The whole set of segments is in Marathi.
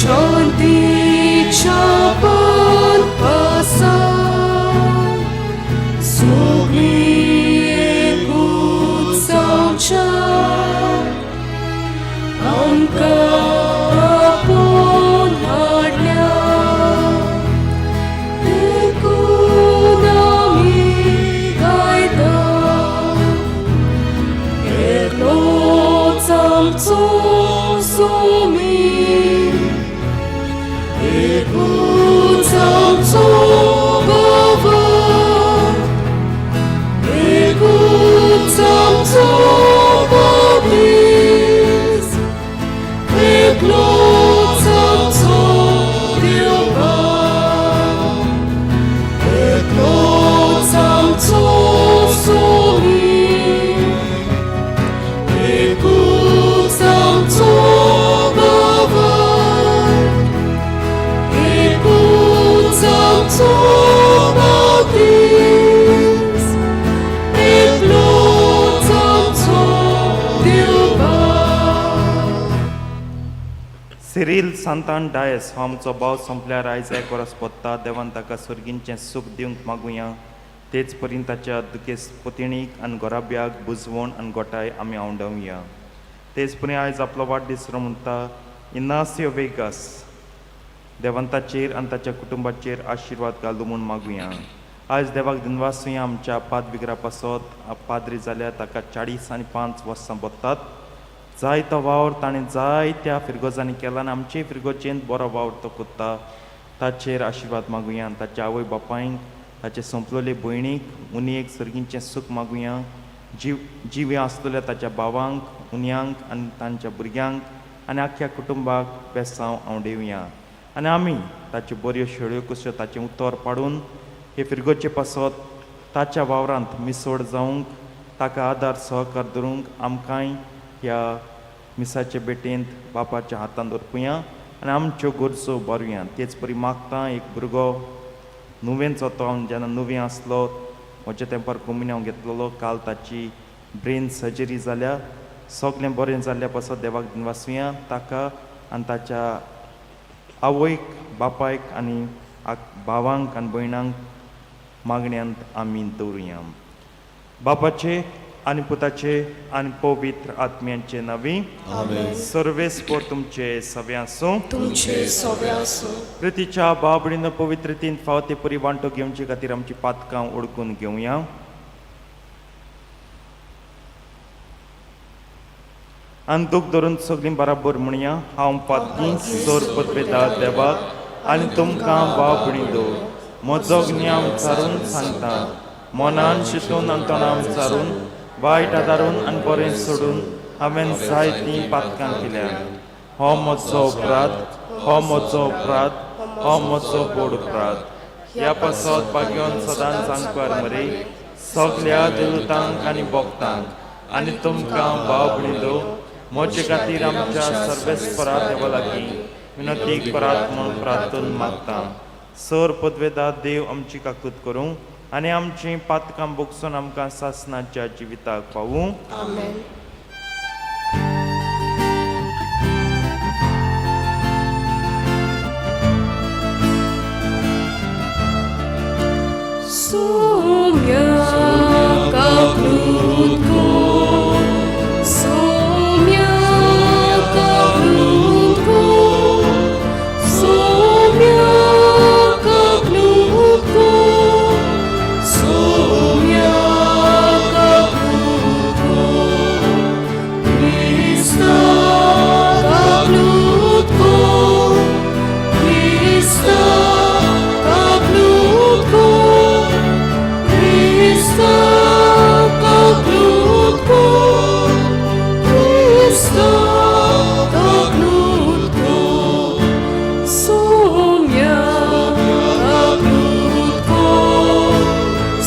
शांतीच्या पदपासून सगळी एकूच जावच्या आमकां आपूण हाडल्या देखून आमी गायता एकलोच आमचो स्वामी एकूच आमचो बाबा एकूच आमचो बाबीस एकलोच आमचो देवा एकलोच आमचो स्वामी एकूच आमचो बाबा एकूच आमचो बाबीस एकलोच आमचो देवा. सिरील सांतान डायस हो आमचो भाव संपल्यार आयज एक वरस पडटा. देवान ताका सर्गींचें सूख दिवंक मागुया. तेच परीन ताच्या दुखेस पुतिणीक आनी घोराब्याक बुजवण आनी गोठाय आमी आवडोवया. तेच परी आयज आपलो वाडदीस म्हणटा इनासियो वेगास देवान ताचेर आनी ताच्या कुटुंबाचेर आशिर्वाद घालूं म्हूण मागुया. आयज देवाक दिनवासूया आमच्या पादविगरा पासत पाद्री जाल्यार ताका 45 वर्सां बदतात. जायतो वावर ताणें जायत्या फिरगोजांनी केला आनी आमचे फिरगोचेंत बरो वावर तो कोत्ता. ताचेर आशिर्वाद मागुया आनी ताच्या आवय बापायक ताचे संपलोले भयणीक मुनयेक सर्गींचें सूख मागुया. जिवे आसतल्या ताच्या भावांक मुनयांक आनी तांच्या भुरग्यांक आनी आख्या कुटुंबाक बेसांव आवडुया. आनी आमी ताच्यो बऱ्यो शेळ्यो कश्यो ताचें उतर पाडून हे फिरगोचे पासत ताच्या वावरांत मिसोड जावंक ताका आदार सहकार धरूंक आमकांय ह्या मिसाचे बेटेंत बापाच्या हातांत दवरपुया आनी आमच्यो गरजो बरुया. तेच परी मागता एक भुरगो नुवेंचो तो हांव जेन्ना नुवें आसलो म्हज्या तेंपार कम्युनी हांव घेतलेलो. काल ताची ब्रेन सर्जरी जाल्या. सगलें बरें जाल्ल्या पासत देवाक दिनवासूया ताका आनी ताच्या आवयक बापायक आनी भावांक आनी भयणांक मागण्यांत आमी दवरुया. बापाचे आनी पुताचे आनी पवित्र आत्म्यांचे नवी सर्वेस्पर तुमचे सव्या आसूं. प्रितीच्या बाबडीन पवित्रतेन फावते परी वांटो घेवचे खातीर आमची पातकां ओळखून घेवया. आनी दूख धरून सगळीं बराबर म्हणया. हांव पातकी सोर पदवेदार देवाक आनी तुमकां बाबडींदो म्हजो ज्ञान विचारून सांगता. मनान चिंतून आनी तोंडान विचारून वायट आदारून आनी बरें सोडून हांवें जायतीं पातकां केल्या. हो म्हजो अपराध हो म्हजो अपराध हो म्हजो बोड अपराध. ह्या पासत बागेवन सदांच सांगपार मरे सगल्या देवतांक आनी भक्तांक आनी तुमकां बाबडींदो म्हजे खातीर आमच्या सर्वेस्परा देवा लागीं विनंती करात म्हूण प्रार्थना मागता. सर पदवेदार देव आमची काकूत करूं आनी आमची पातकां भोगसून आमकां सासणाच्या जिविताक पावूं. आमेन. Sumia kaplutko, sumia kaplutko, sumia kaplutko, sumia kaplutko, Krista kaplutko, Krista kaplutko. Krista kaplutko, Krista kaplutko, sumia kaplutko,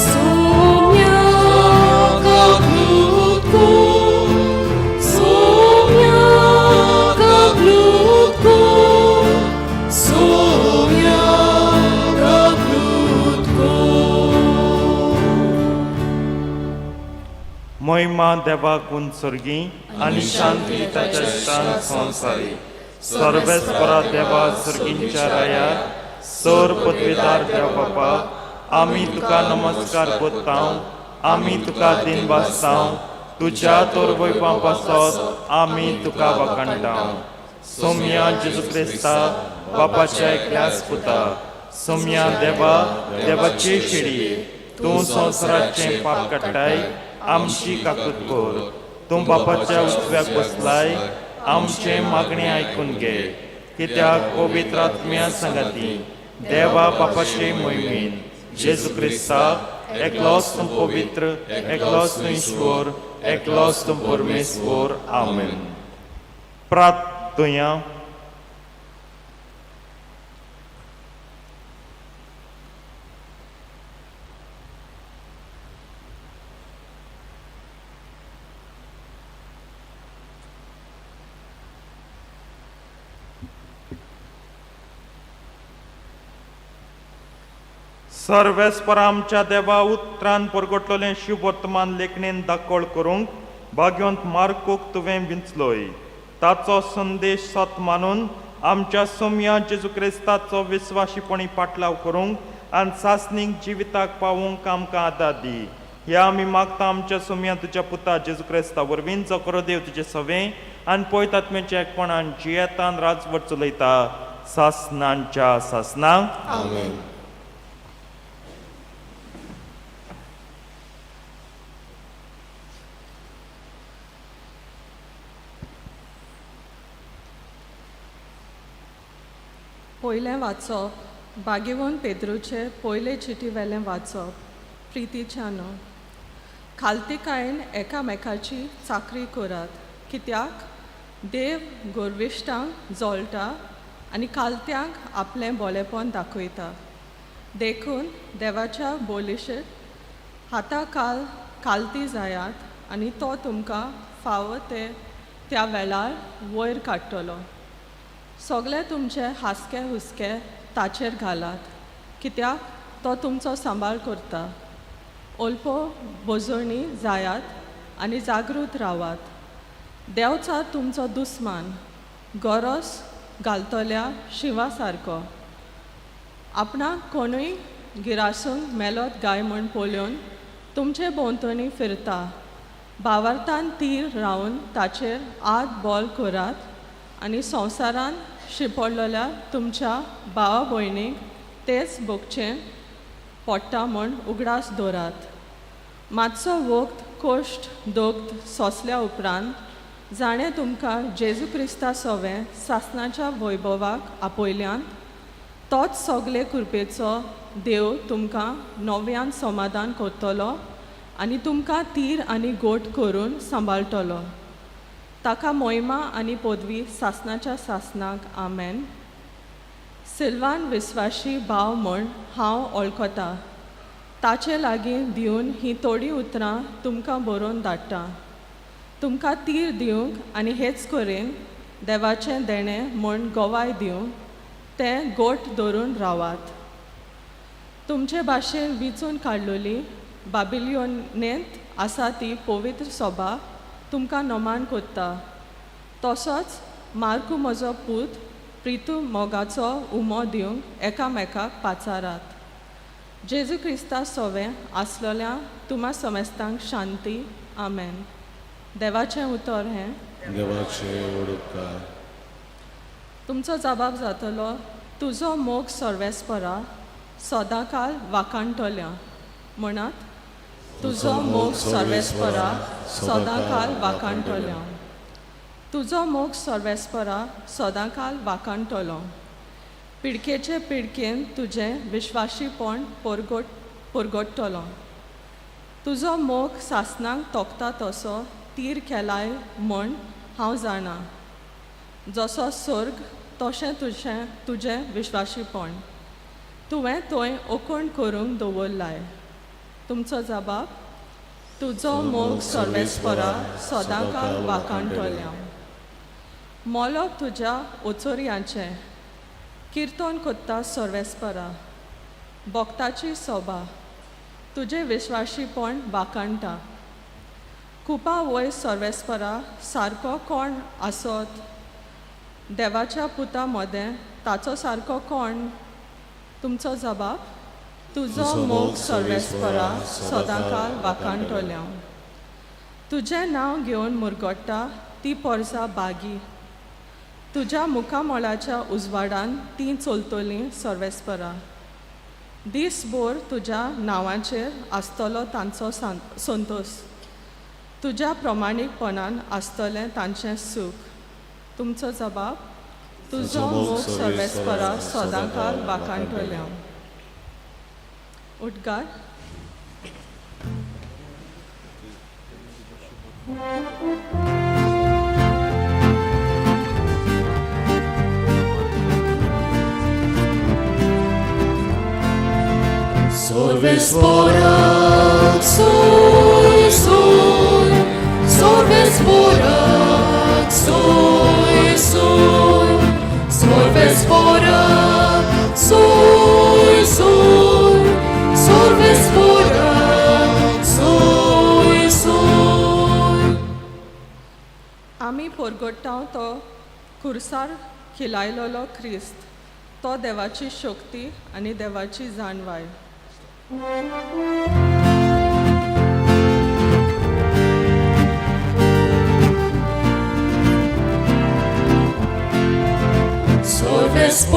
sumia kaplutko, sumia kaplutko, sumia kaplutko. महिमा देवाक उंचर्गी आनी शांती ताच्या स्थान संवसारी. सर्वेस्परा देवा सुर्गींच्या राया सोर पदवीदार देव बापा आमी तुका नमस्कार करतां आमी तुका दिन वाजतां तुज्या तोरवैपा पासत आमी तुका वखणटां सोम्या जेजू क्रिस्ता बापाच्या एकल्याच पुता सोम्या देवा देवाची शिडी तूं संवसाराचें पाप काडटाय आमची काकूत कर तूं बापाच्या उजव्याक बसलाय आमचे मागणी आयकून घे कित्याक पवित्र आत्म्या संगती देवा बापाचे मोहिमेन जेजू क्रिस्ता एकलोच तूं पवित्र एकलोच तूं ईश्वर एकलोच तूं परमेश्वर आमेन. प्रार्थया. सर्वेस्पर आमच्या देवा उतरान परगटलेलें शुभ वर्तमान लेखणेन दाखोळ करूंक भाग्यवंत मार्कूक तुवें विंचलोय ताचो संदेश सत मानून आमच्या सोम्या जेजू क्रिस्ताचो विस्वाशीपणी पाटलाव करूंक आनी सासणीक जिविताक पावूंक आमकां आदार दी. ह्या आमी मागता आमच्या सोम्या तुज्या पुता जेजू क्रिस्ता वरवीं जो करो देव तुजे सवें आनी पळयत आत्म्याच्या एकपणान जियेतान राजवट चलयता सासणांच्या सासणांक. आमेन. पयलें वाचप भाग्यवंत पेद्रूचे पयले चिटी वेलें वाचप. प्रितीच्यान खालतिकायेन एकामेकाची चाकरी करात कित्याक देव गोरविश्टांक जोळटा आनी खालत्यांक आपलें बोलेपण दाखयता. देखून देवाच्या बोलिशेक हाता खालती जायात आनी तो तुमकां फावो त्या वेळार वयर काडटलो. सगळे तुमचे हासके हुस्के ताचेर घालात कित्याक तो तुमचो सांबाळ करता. अल्पो बोजोणी जायात आनी जागृत रावात. देवचा तुमचो दुस्मान गरज घालतल्या शिवा सारको. आपणाक कोणूय गिरासूंक मेलोत गाय म्हूण पळोवन तुमचे भोंवतणी फिरता. भावार्थान तीर रावन ताचेर आत बॉल करात आनी संवसारान शिपडलेल्या तुमच्या भावा भयणीक तेच भोगचें पडटा म्हूण उगडास दवरात. मातसो वक्त कोश्ट दोग सोंसल्या उपरांत जाणें तुमकां जेजू क्रिस्ता सवें सासणाच्या वैभवाक आपयल्यान तोच सगले कृपेचो देव तुमकां नव्यान समाधान करतलो आनी तुमकां तीर आनी गोट करून सांबाळटलो. ताका मोहिमा आनी पदवी सासणाच्या सासणाक. आमेन. सिल्वान विस्वाशी भाव म्हूण हांव वळखतां. ताचे लागीं दिवन ही थोडीं उतरां तुमकां बरोवन धाडटां. तुमकां तीर दिवंक आनी हेच करेन देवाचें देणें म्हूण गोवाय दिवंक तें गोट धरून रावात. तुमचे भाशेन विचून काडलेली बाबिलियोनेंत आसा ती पवित्र सभा तुमकां नमान कोत्ता. तसोच मार्कू म्हजो पूत प्रितू मोगाचो उमो दिवंक एकामेकाक पाचारात. जेजू क्रिस्ता सवें आसलेल्या तुमा समेस्तांक शांती. आमेन. देवाचें उतर हें देवाचे ओडुपकार. तुमचो जबाब जातलो तुजो मोग सर्वेस्परा सदांकाल वाखाणटल्या. म्हणात तुजो मोग सर्वेस्परा सदांकाल वाखाणटलो. तुजो मोग सर्वेस्परा सदांकाल वाखाणटलो. पिडकेचे पिडकेन तुजें विश्वासीपण परगडटलो. तुजो मोग सासणांक तोखता तसो तीर केलाय म्हूण हांव जाणा. जसो स्वर्ग तशें तुजें विश्वासीपण तुवें थंय ओकण करूंक दवरलाय. तुमचो जबाब तुजो मोग सर्वेस्परा सदांकाल वाखाणटल्या. मोलोप तुज्या ओचोरयांचें किर्तन कोत्ता सर्वेस्परा. भोगताची सोबा तुजें विश्वासीपण वाखाणटा. खुपा वयर सर्वेस्परा सारको कोण आसत देवाच्या पुता मदें ताचो सारको कोण? तुमचो जबाब? तुजो मोग सर्वेस्परा सदांकाळ वाकाणटल्या. तुजें नांव घेवन मुरगोडटा ती पोरसां बागी. तुज्या मुखामोळाच्या उजवाडान तीं चलतलीं सर्वेस्परा. दिसभर तुज्या नांवाचेर आसतलो तांचो संतोश. तुज्या प्रमाणीकपणान आसतलें तांचें सूख. तुमचो जबाब? तुजो मोग सर्वेस्परा सदांकाळ वाकाणटल्या. उद्गार. Sorvesporat, soy, soy, sorvesporat, soy, soy, sorvesporat, soy, soy, sorvesporat, soy, soy. आमी परगट्टांव तो खुर्सार खिलायलोलो ख्रिस्त, तो देवाची शक्ती आनी देवाची जाणवाय.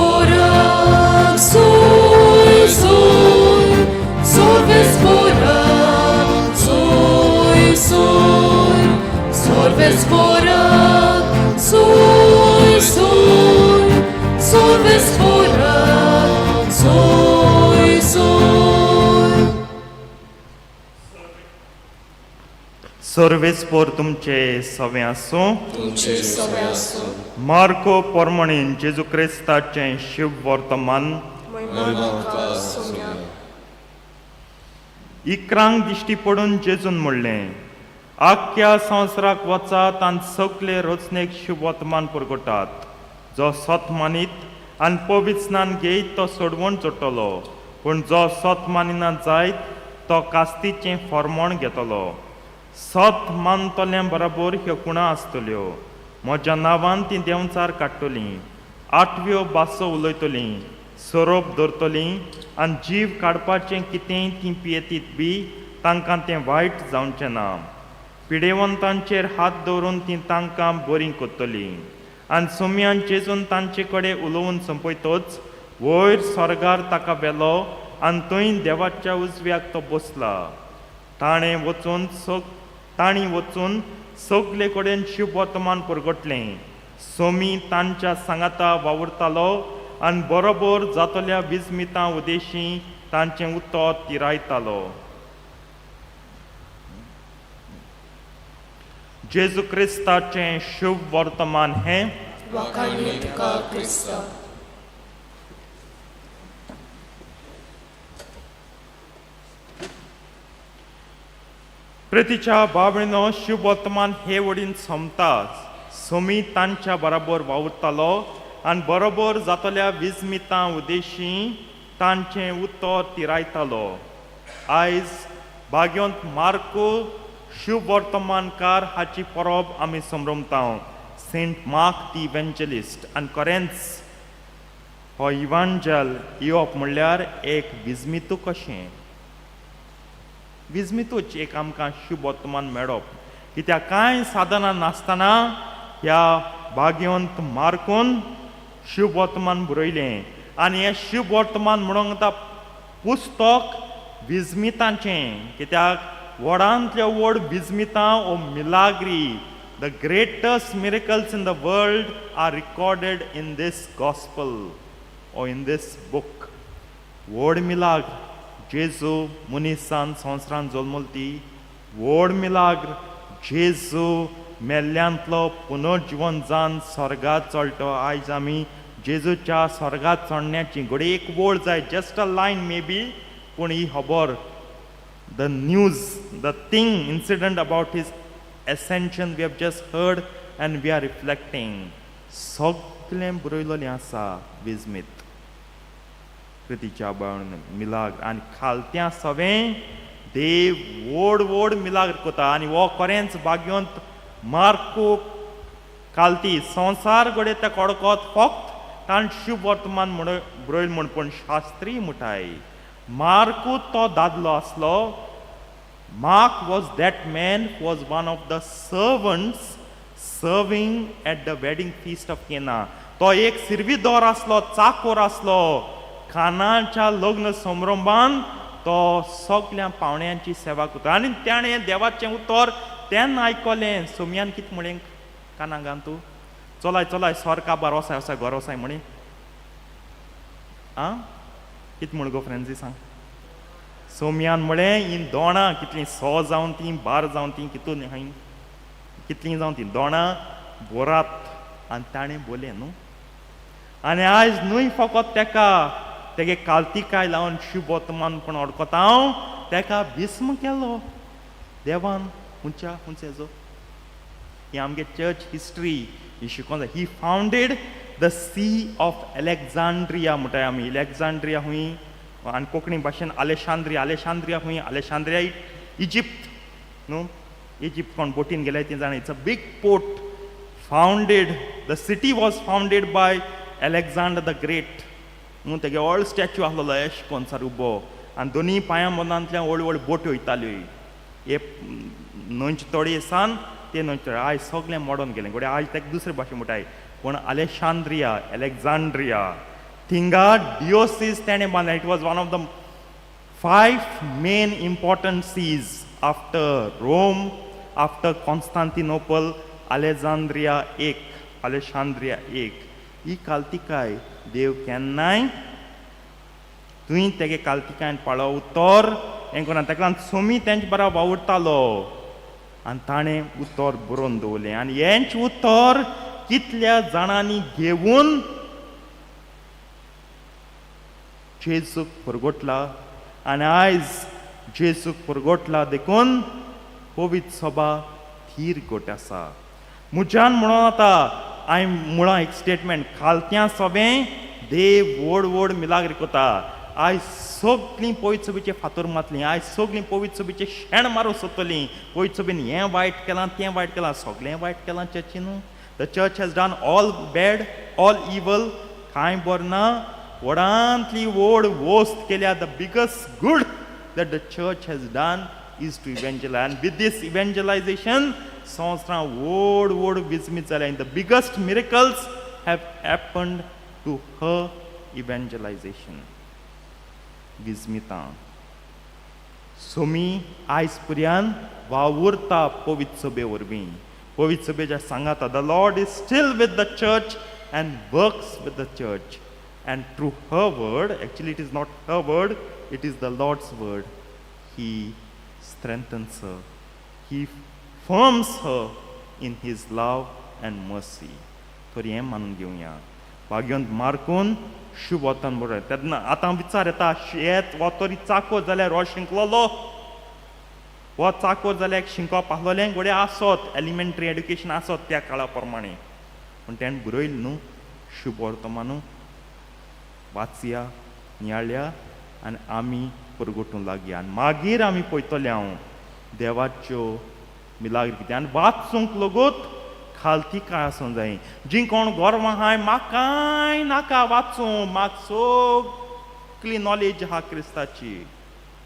Sorvesporat, soy, soy, sorvesporat, soy, soy, sorvesporat, soy, soy, sorvesporat, soy, soy. सर्वेस्पोर तुमचे सवे आसूं. तुमचे सवे आसूं. मार्को पोरमणीन जेजू क्रिस्ताचें शिव वर्तमान इकरांक दिश्टी पडून जेजून म्हणलें, आख्या संवसाराक वचात आनी सगळे रचनेक शिव वर्तमान परगटात. जो सत मानीत आनी पवित्र स्नान घेयत तो सोडवण जोडटलो, पूण जो सत मानिना जायत तो कास्तीचें फर्मोण घेतलो. सत मानतल्या बरोबर ह्यो कुणा आसतल्यो. म्हज्या नांवान तीं देंवचार काडटलीं, आठव्यो भासो उलयतलीं, सोरोप धरतलीं आनी जीव काडपाचें कितेंय तीं पियेतीत बी तांकां तें वायट जावचें ना. पिडेवंतांचेर हात दवरून तीं तांकां बरीं करतलीं. आनी सोम्यान जेजून तांचे कडेन उलोवन संपयतच वयर स्वर्गार ताका व्हेलो आनी थंय देवाच्या उजव्याक तो बसला. ताणें वचून सगळे कडेन शिव वर्तमान परगटलें. सोमी तांच्या सांगाता वावुरतालो आनी बरोबर जातल्या विजमितां उदेशीं तांचें उतर तिरायतालो. जेजू क्रिस्ताचें शुभ वर्तमान हें वाखाणणी तुका क्रिस्ता. प्रितीच्या बाबळीनो शुभ वर्तमान हे वडीन सोमता. सोमी तांच्या बरोबर वावुरतालो आनी बरोबर जातल्या विजमितां उदेशीं तांचें उतर तिरायतालो. आयज भाग्यवंत मार्को शुभ वर्तमानकार हाची परब आमी संभ्रमता. सेंट मार्क दी इवेंजलिस्ट आनी कोरेंस हो इवांजल येवप म्हणल्यार एक विजमितू कशें. विजमितूच एक आमकां शुभ वर्तमान मेळप. कित्याक कांय साधनां नासतना ह्या भाग्यवंत मार्कून शुभ वर्तमान बरयलें आनी हें शुभ वर्तमान म्हणूंक येता पुस्तक विजमितांचें. कित्याक व्हडांतल्या व्हड विजमितां ओ मिलाग्री, the greatest miracles in the world are recorded in this gospel ओ इन दीस बूक. व्हड मिलाग्र जेजू मुनिसान संवसारान जल्मली ती व्हड मिलाग्र जेजू मेल्ल्यांतलो पुनर्जीवन जावन स्वर्गात चडलो. आयज आमी जेजूच्या स्वर्गात चडण्याची घडी एक वळ जाय, just a lion may be, पूण ही खबर, the news, the thing, incident about his ascension we have just heard and we are reflecting. सगळें बरयलेलें आसा विजमीत कृतीच्या मिलाग्र आनी खालत्या सवें देव व्हड व्हड मिलाग्र कोता. आनी हो खरेंच भाग्यवंत मार्को कालती संसार घडये त्या कडकोत फक्त ताण शुभ वर्तमान म्हण बरयल म्हण पण शास्त्री मुठाय मार्कू तो दादलो आसलो. Mark was that man who was one of the servants serving at the wedding feast of Cana. तो एक सिरवीदोर आसलो, चाकोर आसलो. कानाच्या लग्न समारंभान तो सगळ्या पावण्यांची सेवा करता आनी ताणें देवाचें उतर तेन्ना आयकलें. सोमयान कितें म्हळें कानांगान तूं चलाय चलाय सोरका बार वसाय वसाय घर वसाय म्हणे. आं कितें म्हण गो फ्रेंड्स सांग. सोमयान म्हळें ही दोणां कितलीं सो जावन तीं बार जावन तीं कितून हाय कितलीं जावन तीं दोणां बोरात आनी ताणें बोलें न्हू. आनी आयज न्हूय फकत तेका तेगे काल्तिकाय लावन शुभ वर्तमानपण अडकत हांव तेका भिस्म केलो देवान हुंच्या हुंचेजो. ही आमगे चर्च हिस्ट्री ही शिकोवन जाय. ही फावंडेड द सी ऑफ अलेक्झांड्रिया म्हणटाय आमी. अलेक्झांड्रिया हुंय आनी कोंकणी भाशेन आलेशांद्रिया हुंय. आलेशांद्रिया इजिप्त न्हू. इजिप्त कोण बोटीन गेले ती जाणा. It's a big port founded. The city was founded by Alexander the Great न्हू. तेगे व्हड स्टॅच्यू आसलो एश कोनसार उबो आनी दोनी पांयां मदांतल्यान व्हड व्हड बोटी वयताल्यो. हे न्हंयचे तळये सान ते न्हंयचे आयज सगळें मोडोन गेलें. घोडे आयज तेका दुसरे भाशेन म्हणटाय पूण आलेशांद्रिया अलेक्झांड्रिया थिंगा डिओसीस तेणें बांदलें. It was one of the 5 main important sees after Rome, after Constantinople, Alexandria एक, आलेशांद्रिया एक. ही काल्तिकाय देव केन्नाय तुवें तेगे काल्तिकायन पाळो उतर हें कोन्ना. तेका लागून सोमी तेंचे बरा वावुरतालो आनी ताणें उतर बरोवन दवरलें. आनी हेंच उतर कितल्या जाणांनी घेवन जेजूक परगोटला. आनी आयज जेजूक परगोटला देखून पवित्र सभा थीर गोट आसा. मुज्यान म्हणून आतां हांवें मुळां एक स्टेटमेंट खालत्या सभें देव व्हड व्हड मिलाग्री कोता. आयज सगळीं पवित्र सभेचेर फातर मारतलीं. आयज सगळीं पवित्र सभेचें शेण मारूं सोदतलीं. पवित्र सभेन हें वायट केलां तें वायट केलां सगळें वायट केलां चर्चीन. The church has done all bad all evil. कांय बरें ना. व्हडांतली व्हड वोस्त केल्या. The biggest good that the church has done is to evangelize. And with this evangelization, संवसारां व्हड व्हड विजमीत जाल्या. The biggest miracles have happened to her evangelization. विजमितां Somi आयज पर्यंत वावुरता पवित्र सभे वरवीं. पवित्र सभेच्या सांगाता the Lord is steel with the church and works with the church. And through her word, actually it is not her word, it is the Lord's word, he strengthens her, he firms her in his love and mercy. थोडी हें मानून घेवया. भाग्यवंत मार्कून शुभ वतन बरोय. तेन्ना आतां विचार येता शेत वो तरी चाकोर जाल्यार हो शिंकलोलो. हो चाकोर जाल्यार शिंकोप आसलोलें घोडे आसत. एलिमेंटरी एड्युकेशन आसत त्या काळा प्रमाणे. पूण तेणें बरयलें न्हू शुभ वर्तमान वाचया नियाळया आनी आमी परगोटूंक लागया. आनी मागीर आमी पळयतले हांव देवाच्यो मिलाग्री कितें. आनी वाचूंक लेगूत खालती काय आसूंक जाय. जी कोण गोरवां आहाय म्हाका कांय नाका वाचूं. म्हाका सगळी नॉलेज आहा क्रिस्ताची.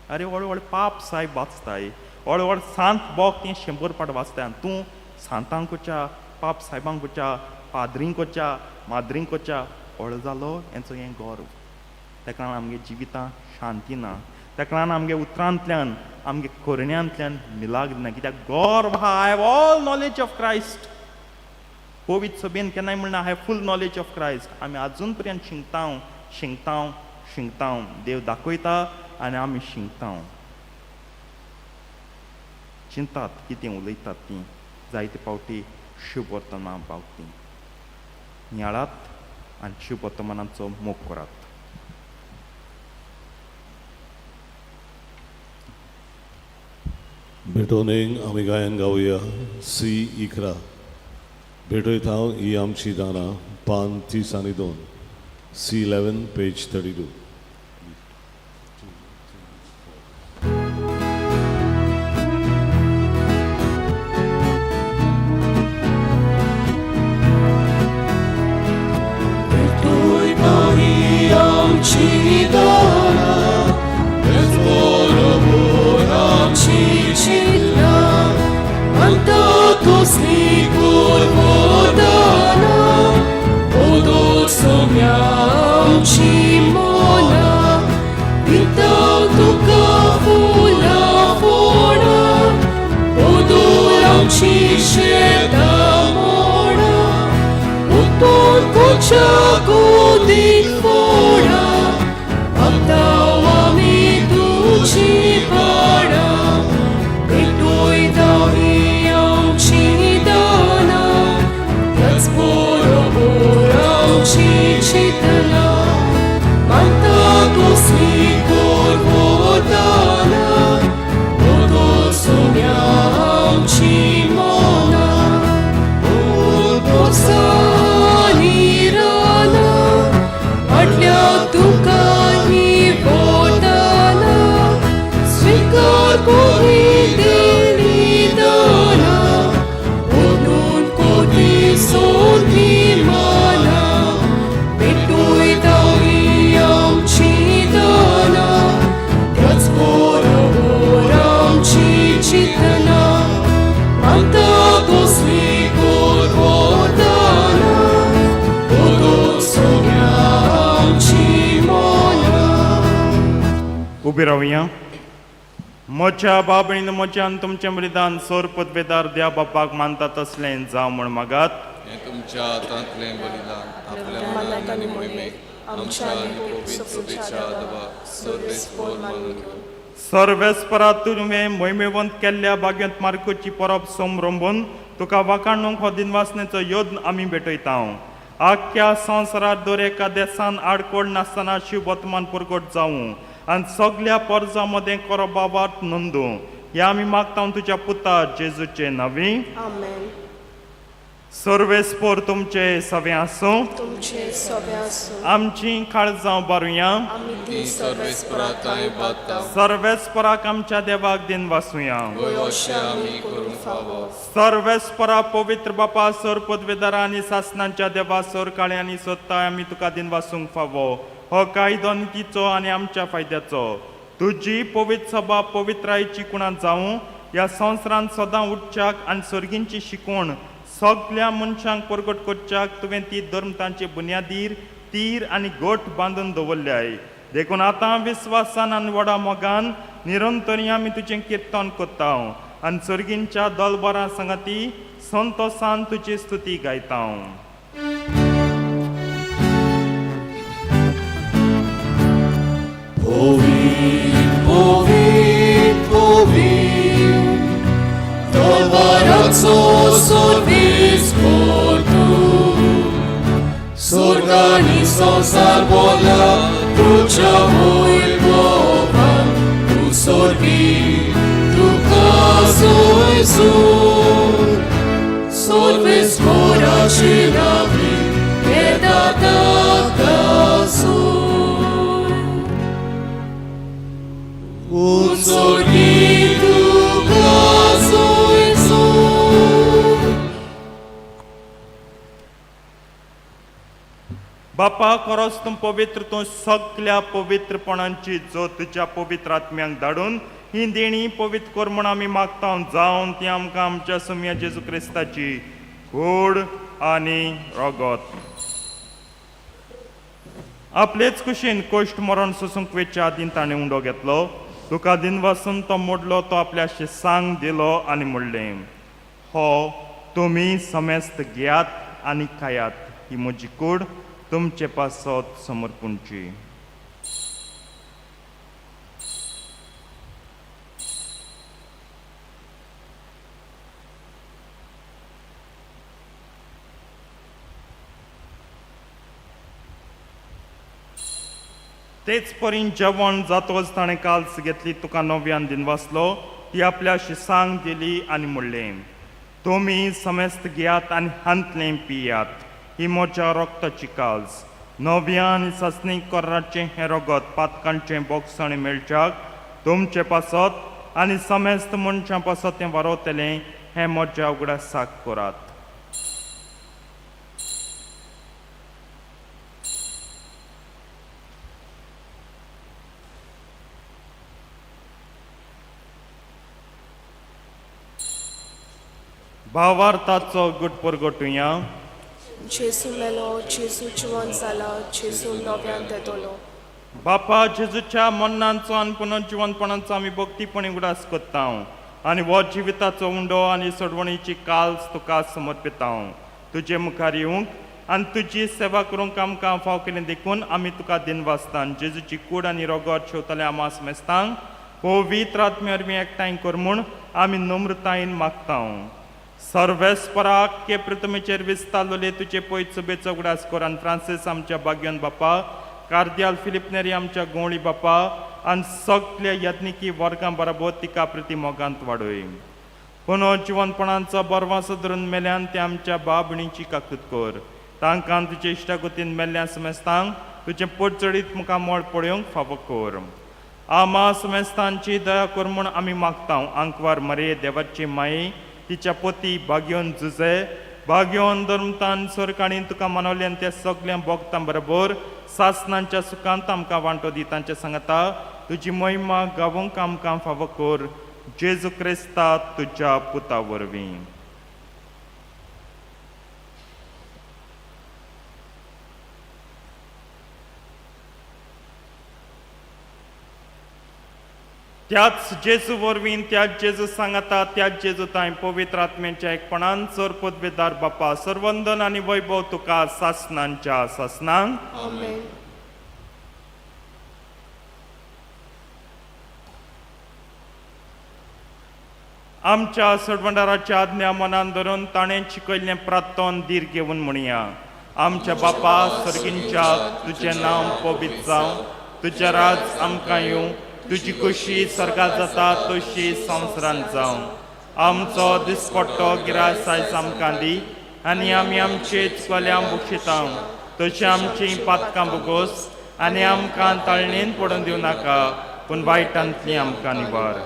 अरे व्हड व्हड पाप साहेब वाचताय. व्हड व्हड सांत बोग तें 100 पाट वाचताय. आनी तूं सांतांक वचा पाप साहेबांक वचा पाद्रींक वचा माद्रींक वचा व्हड जालो हेंचो हें गौरव. तेका लागून आमगे जिवितां शांती ना. तेका लागून आमगे उतरांतल्यान आमगे करण्यांतल्यान मिलाग्री ना. कित्याक गौरव आहा I have all knowledge of Christ. पवित्र सभेन केन्नाय म्हणना I have full knowledge of Christ. आमी आजून पर्यंत शिंकतांव. देव दाखयता आनी आमी शिंकतांव. चिंतात कितें उलयतात तीं जायते फावटी शुभ वर्तमान पावतीं. नियाळात आनी शुभ वर्तमानाचो मोग करात. भेटोनेक आमी गायन गावया C11. भेटयत हांव ही आमची दानां पान 30 आनी 2 C11 पेज 32. आमची मोना विता तुका फुला फोडा ओदूर आमची शेता मोडा उतोर तुझ्या गोदीत फोडा भक्ताव आमी तुझी पाडा भेटोय दावी आमची दाना त्याच बरोबर आमची चितना मानता तू स्वीकार होताना ओदो सोन्या आमची मोना ओसानी राना फाटल्या तुका ही बोटाना स्वीकार कोरी देणी दाना ओदून कोटी सोती माना भेटोय दावी आमची दाना त्याच बरोबर आमची चितना मानता तो स्वीकार होताना ओदो सोन्या आमची मोना उबी रावया म्हज्या बाबणीन म्हज्यान तुमचें बलिदान सोर पदवेदार द्या बापाक मानता तसलें जावं म्हण मागात हे तुमच्या हातांतलें बलिदान आपल्या मनान आनी मोहिमेक आमच्या आनी पवित्र सोबीच्या आदवा सर्वेस्पोर मानून घेवन सर्वेस्परा तुवें मोहिमेवंत केल्ल्या बागेंत मार्कोची परब सोमरंबून तुका वाकाणूंक हो दिनवासनेचो योद्न आमी भेटयता आख्या संवसारांत दर एका देशान आडकोड नासतना शिव वर्तमान पुरगट जावं आनी सगळ्या पर्जा मदें करबाबात नोंदूं हें आमी मागता तुज्या पुता जेजूचे नवी आमेन. सर्वेस्पोर तुमचे सवे आसूं तुमचे सगळे आसूं आमची काळजां बारुया आमी ती ती सर्वेस्पराताय बाता सर्वेस्पराक आमच्या देवाक दिन वासुया वय अशें आमी करूंक फावो सर्वेस्परा पवित्र बापा सर पदवेदारा आनी शासनांच्या देवा सर काळे आनी सोदताय आमी तुका दिन वासूंक फावो हो कायदो नितीचो आनी आमच्या फायद्याचो तुजी पवित्र सभा पवित्रायेची कुणां जावं ह्या संवसारांत सदां उठच्याक आनी सर्गींची शिकवण सगळ्या मनशांक परगट करच्याक तुवें ती धर्म तांचे बुन्यादीर तीर आनी गोठ बांदून दवरल्याय देखून आतां विस्वासान आनी व्हडा मोगान निरंतरी आमी तुजें किर्तन कोत्ता आनी सर्गींच्या दलबारा संगती संतोसान तुजी स्तुती गायता Dolvaraco sorvispo tu Sorgani sonsar bola Trucia voi bova Tu sorvi Tu casoi sur Sorvispo raci navi Edata da sur Un sorvi tu casoi sur बापा खरोच तूं पवित्र तूं सगळ्या पवित्रपणांची जो तुज्या पवित्र आत्म्यांक धाडून ही देणी पवित्र कर म्हूण आमी मागता जावन ती आमकां आमच्या सुम्या जेजू क्रिस्ताची कूड आनी रगत आपलेच कुशीन कोश्ट मरण सोसूंक वेच्या आदीं ताणें उंडो घेतलो तुका दिन वासून तो मोडलो तो आपल्या शिसांक दिलो आनी म्हणलें हो तुमी समेस्त घेयात आनी खायात ही म्हजी कूड तुमचे पासत समर्पूंची तेच परीन जेवण जातोच ताणें काल्स घेतली तुका नव्यान दिन वाचलो ती आपल्या शिसांक दिली आनी म्हणलें तुमी समेस्त घेयात आनी हांतलें पियात ही म्हज्या रक्ताची काल्स नव्यान ससनी कोर्राचें हें रगत पातकांचें बोगसण मेळच्याक तुमचे पासत आनी समेस्त मनशां पासत तें वारोतलें हें म्हज्या उगडासाक करात भावार्थाचो गुट परगटुया जेजू मेलो, जेजू जिवंत जाला, जेजू नव्यान येतलो. बापा जेजूच्या मरणांचो आनी पुनर्जिवंतपणांचो आमी भक्तीपणी उडास कोत्ता आनी हो जिविताचो उंडो आनी सोडवणीची काल्स तुका समर्पिता. तुजे मुखार येवंक आनी तुजी सेवा करूंक आमकां फाव केलें देखून आमी तुका दिनवासता. जेजूची कूड आनी रोगोट शेवतले आमा मेस्तांक पवित्र आत्मे वरवीं एकठांय कर म्हूण आमी नम्रतायेन मागता. सर्वेस्पराक के प्रथमेचेर विस्तारलोले तुजे पयत सुबेचो उगडास कर आनी फ्रांसीस आमच्या भाग्यवन बापा, कार्दियाल फिलिप नेरी आमच्या गवळी बापा आनी सगळ्या यत्निकी वर्गां बरोबर तिका प्रती मोगांत वाडय. पुनर्जिवंतपणांचो बरवासो धरून मेल्यान ते आमच्या भयणीची काकूत कर. तांकां तुजे इश्टागतीन मेल्ल्या समेस्तांक तुजें पोटचडीत मुखार मोळ पळोवंक फावो कर. आमा समेस्तांची दया कर म्हूण आमी मागता. आंकवार मरे देवाची माये, तिच्या पोती भाग्योन जुजे, भाग्योन धर्मतान सरकाणीन तुका मानवले त्या सगळ्या भक्तां बरोबर सासनांच्या सुखांत आमकां वांटो दी. तांच्या सांगता तुजी महिमा गावूंक आमकां फावो कर. जेजू क्रिस्ता तुज्या पुता वरवीं. त्याच जेजू वरवीं त्याच जेजू सांगता त्याच जेजू ताय पवित्र आत्म्याच्या एकपणान चर पदवेदार बापा सर्वंदन आनी वैभव तुका सासनांच्या सासनांक. आमेन. आमच्या सडवंडाराच्या आज्ञा मनान धरून ताणें शिकयल्लें प्रार्थन धीर घेवन म्हणया. आमच्या बापा सर्गींच्या तुजें नांव पवित्र जावं, तुजें राज आमकां येवं, तुजी कुशी स्वर्गात जाता तशी संवसारांत जावं. आमचो दिसपट्टो गिराय आयज आमकां दी आनी आमी आमचे चुकल्यांक बक्षिता तशी आमची पातकां बोगोस आनी आमकां ताळणेन पडून दिवं नाका, पूण वायटांतली आमकां निवार.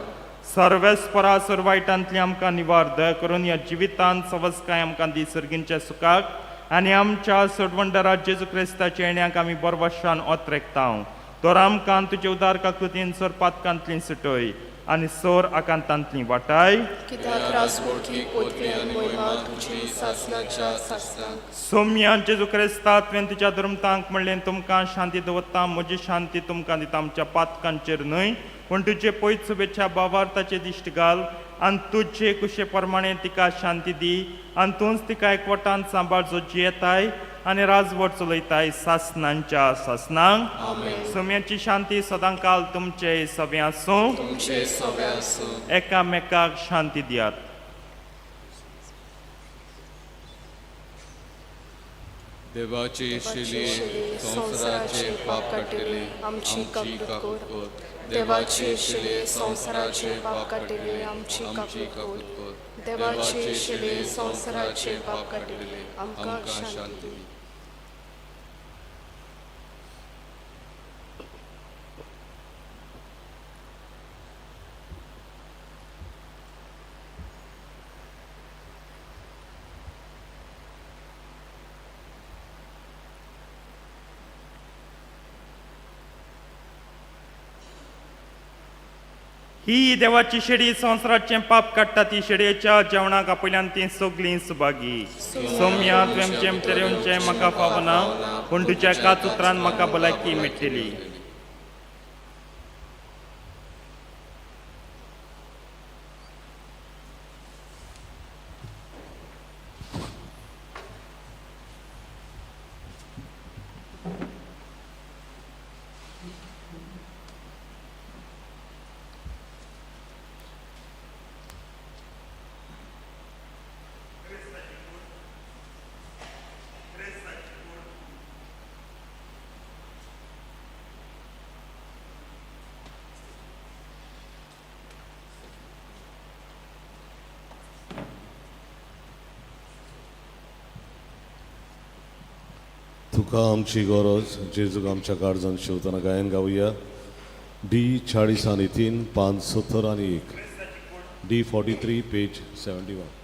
सर्वेस्परा सर वायटांतली आमकां निवार. दया करून ह्या जिवितांत सवस्काय आमकां दी सर्गींच्या सुखाक आनी आमच्या सडवंडरा जेजू क्रिस्ताच्या येण्याक आमी बरवशान ओत रेखता. तर आमकां तुजे उदार काकुतीन सर पातकांतली सुटय आनी सर आकांतांतली वाटाय. कित्याक राजमुखी पदवी आनी महिमा तुजी सासनाच्या सासनांक. सौम्या जेजू क्रिस्ता तुवें तुज्या धर्मतांक म्हणलें तुमकां शांती दवरता, म्हजी शांती तुमकां दिता. आमच्या पातकांचेर न्हय पूण तुजे पयत सुबेच्या भावार्थाचे दिश्ट घाल आनी तुजे कुशे प्रमाणे तिका शांती दी आनी तूंच तिका एकवटान सांबाळ जो जियेताय आनी राजवट चलयताय सासनांच्या सासनांक. सौम्याची शांती सदां काल तुमचे सव्या आसूं. तुमचे सवे आसूं. एकामेकाक शांती दियात. देवाची शिली संसाराचे पाप काटिले आमची काकूत कर. देवाची शिली संसाराचे पाप काटिले आमची काकूत कर. देवाची शिली संसाराचे पाप काटिले आमकां शांती दी. ही देवाची शेडी संवसाराचें पाप काडटा. ती शेडयेच्या जेवणाक आपल्यान ती सगळीं सुभागी. सौम्या तुमचे भितर येवचें म्हाका फावना, पूण तुज्या काच उतरान म्हाका भलायकी मेळटली. तुका आमची गरज जेजूक आमच्या काळजान शेवतना गायन गावया. D40 आणि 3 570 आणि 1 D43 page 71.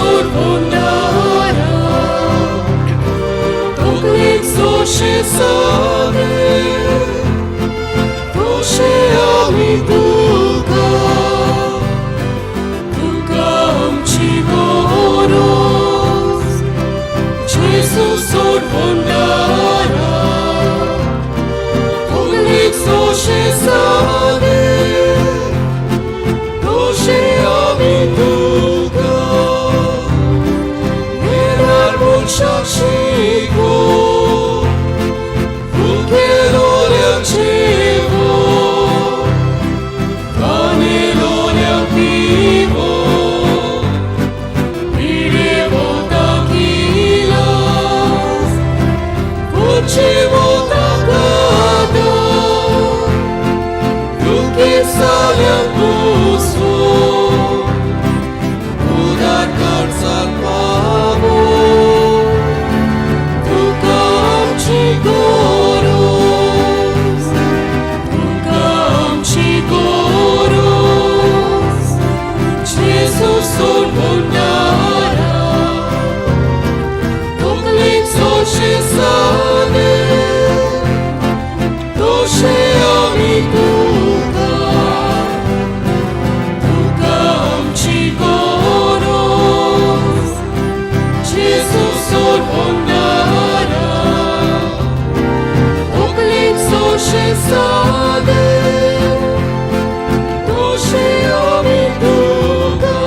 sorvondara Toklik soše sade Toše ami duka Duka amci goros Jesus sorvondara Toklik soše sade Toše ami duka Nerar bolszaczyku Ukielolea civo Kanelolea pivo Pirevo takilas Kucivo takada Duke saliam puso Udar karcal pavo Tukam ci goros Tukam ci goros Jesus sorvondara Toklik soše sade Doše ami duka Tukam ci goros Jesus sorvondara Toklik soše sade Doše ami duka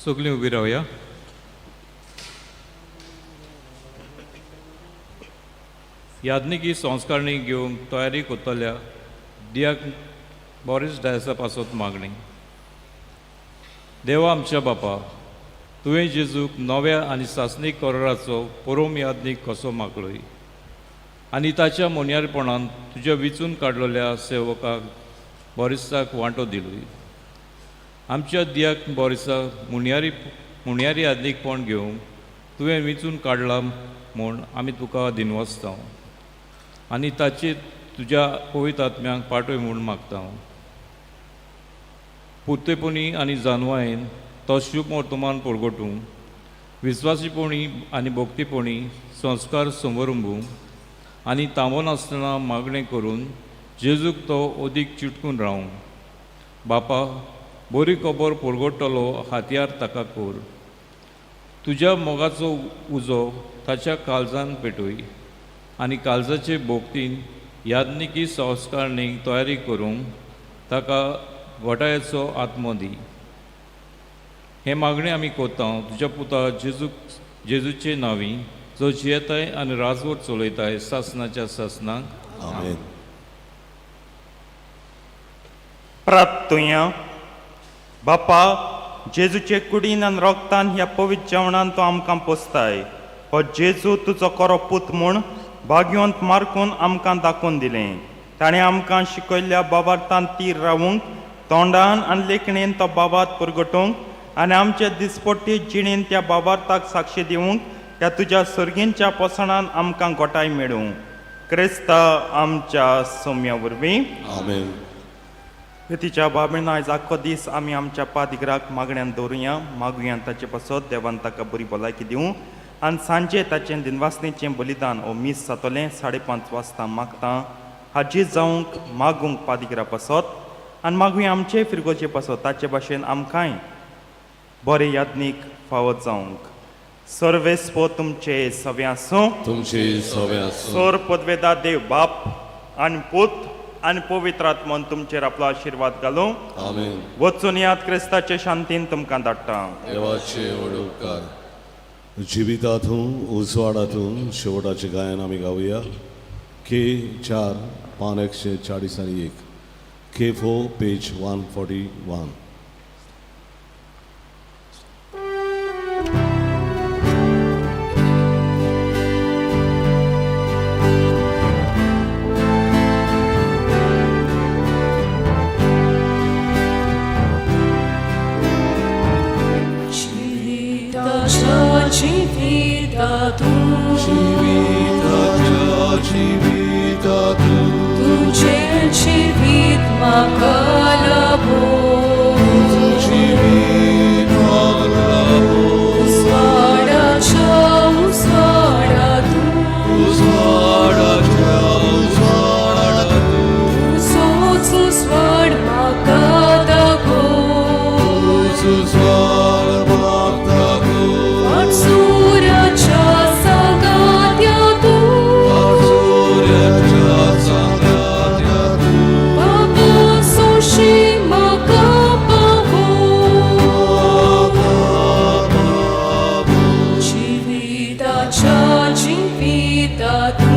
सगळीं उबी रावया. यादनिकी संस्कारणी घेवंक तयारी करतल्या दियाक बॉरिस डायसा पासत मागणी. देवा आमच्या बापा, तुवें जेजूक नव्या आनी सासणीक कराराचो परोम यादनीक कसो मागलोय आनी ताच्या मोन्यारपणान तुज्या विचून काडलेल्या सेवकाक बॉरिसाक वांटो दिलोय. आमच्या दियाक बॉरिसाक मुणयारी आदनीकपण घेवंक तुवें विचून काडलां म्हूण आमी तुका दिनवसता आनी ताची तुज्या पवित्र आत्म्यांक पाठय म्हूण मागता. पुतेपणी आनी जानवायेन तो शुभ वर्तमान परगटूंक विस्वासीपणी आनी भक्तीपणी संस्कार समरुंबूंक आनी तांबोन आसतना मागणें करून जेजूक तो अदीक चिटकून रावंक. बापा, बरी खबर परगडटलो हातयार ताका कोर. तुज्या मोगाचो उजो ताच्या काळजान पेटय आनी काळजाचे भोगतीन यादनिकी संस्कारणीक तयारी करूंक ताका घोटाळ्याचो आत्मो दी. हे मागणी आमी कोत्ता तुज्या पुता जेजूचे नांवी, जो जियेताय आनी राजवट चलयताय सासनाच्या सासनाक. आमेन. प्रार्थुया. बापा, जेजूचे कुडीन आनी रोगतान ह्या पवित्र जेवणान तो आमकां पोसताय. हो जेजू तुजो खरो पूत म्हूण भाग्यवंत मार्कून आमकां दाखोवन दिलें. ताणें आमकां शिकयल्ल्या बाबार्थान तीर रावूंक, तोंडान आनी लेखणेन तो बाबात परगटूंक आनी आमच्या दिसपट्टे जिणेन त्या बाबार्थाक साक्षी दिवंक त्या तुज्या सर्गींच्या पोसणान आमकां गोटाय मेळूंक. क्रिस्ता आमच्या सौम्या वरवीं. आमेन. तिच्या बाबीण आयज आख्खो दीस आमी आमच्या पादिगराक मागण्यांत दवरुया. मागुया ताचे पासत देवान ताका बरी भलायकी दिवं आनी सांजे ताचें दिनवासनेचें बलिदान हो मीस जातलें 5:30 वाजता मागता. हाजी जावंक मागूंक पादिगरा पासत आनी मागुया आमचे फिरगोचे पासत ताचे भाशेन आमकांय बरे यादनीक फावत जावंक. सर्वेस्पो तुमचे सव्यासो. तुमचे सव्या सोर पदवेदा देव बाप आनी पूत आनी पवित्र आत्मन तुमचेर आपलो आशिर्वाद घालूं. आमेन. वचून याद क्रिस्ताचे शांतीन तुमकां धाडटा. देवाचे वडोवकार. जिवितांतूं उजवाडांतूं शेवटाचें गायन आमी गावया. K4 पान 141. K4 page 141. Civitatun तुझे जीवित म्हाका लाभो उजवाडाच्या उजवाडा तुझोच उजवाड म्हाका सूर्याच्या सांगात्या बाबा सोशी म्हाका पावो जिविताच्या जिवितातूं